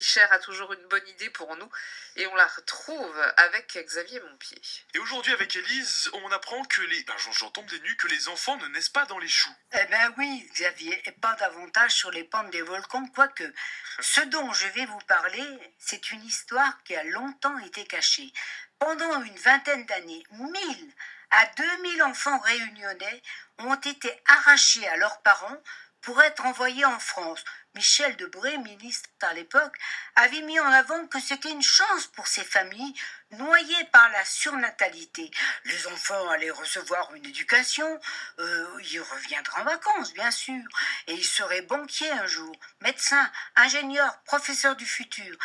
Cher a toujours une bonne idée pour nous et on la retrouve avec Xavier Montpied. Et aujourd'hui, avec Élise, on apprend que les. J'en tombe des nues, que les enfants ne naissent pas dans les choux. Eh bien oui, Xavier, et pas davantage sur les pentes des volcans, quoique. Ce dont je vais vous parler, c'est une histoire qui a longtemps été cachée. Pendant une vingtaine d'années, 1000 à 2000 enfants réunionnais ont été arrachés à leurs parents pour être envoyés en France. Michel Debré, ministre à l'époque, avait mis en avant que c'était une chance pour ces familles noyées par la surnatalité. Les enfants allaient recevoir une éducation, ils reviendraient en vacances, bien sûr, et ils seraient banquiers un jour, médecins, ingénieurs, professeurs du futur.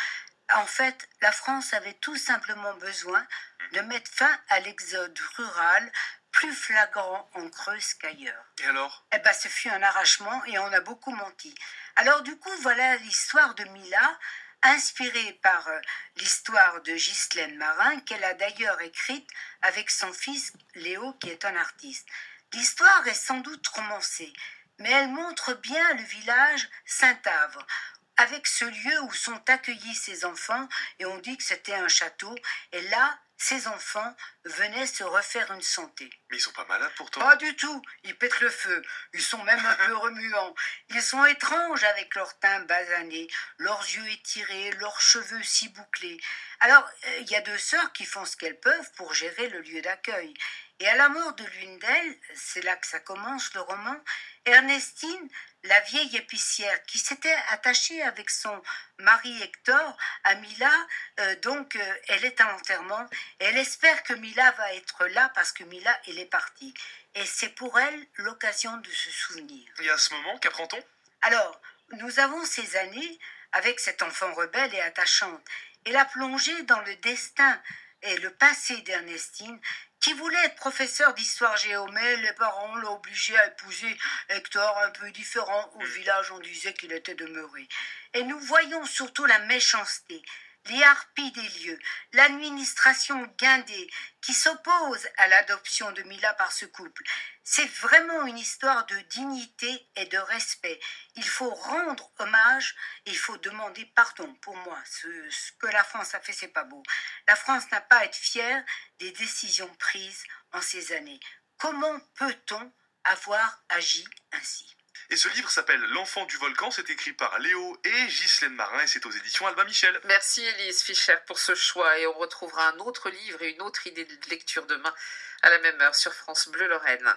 En fait, la France avait tout simplement besoin de mettre fin à l'exode rural, plus flagrant en Creuse qu'ailleurs. Et alors? Eh ben, ce fut un arrachement et on a beaucoup menti. Alors du coup, voilà l'histoire de Mila, inspirée par l'histoire de Ghislaine Marin, qu'elle a d'ailleurs écrite avec son fils Léo, qui est un artiste. L'histoire est sans doute romancée, mais elle montre bien le village Saint-Avre, avec ce lieu où sont accueillis ces enfants, et on dit que c'était un château, et là, ces enfants venaient se refaire une santé. Mais ils sont pas malades pourtant. Pas du tout, ils pètent le feu, ils sont même un peu remuants. Ils sont étranges avec leur teint basané, leurs yeux étirés, leurs cheveux si bouclés. Alors, il y a deux sœurs qui font ce qu'elles peuvent pour gérer le lieu d'accueil. Et à la mort de l'une d'elles, c'est là que ça commence le roman, Ernestine, la vieille épicière qui s'était attachée avec son mari Hector à Mila, elle est à l'enterrement et elle espère que Mila va être là parce que Mila, elle est partie. Et c'est pour elle l'occasion de se souvenir. Et à ce moment, qu'apprend-on? Alors, nous avons ces années avec cet enfant rebelle et attachante. Elle a plongé dans le destin et le passé d'Ernestine, qui voulait être professeur d'histoire géo, mais les parents l'ont obligé à épouser Hector, un peu différent. Au village, on disait qu'il était demeuré. Et nous voyons surtout la méchanceté, les harpies des lieux, l'administration guindée qui s'oppose à l'adoption de Mila par ce couple. C'est vraiment une histoire de dignité et de respect. Il faut rendre hommage et il faut demander pardon. Pour moi, ce que la France a fait, c'est pas beau. La France n'a pas à être fière des décisions prises en ces années. Comment peut-on avoir agi ainsi? Et ce livre s'appelle L'enfant du volcan, c'est écrit par Léo et Ghislaine Marin et c'est aux éditions Albin Michel. Merci Élise Fischer pour ce choix et on retrouvera un autre livre et une autre idée de lecture demain à la même heure sur France Bleu Lorraine.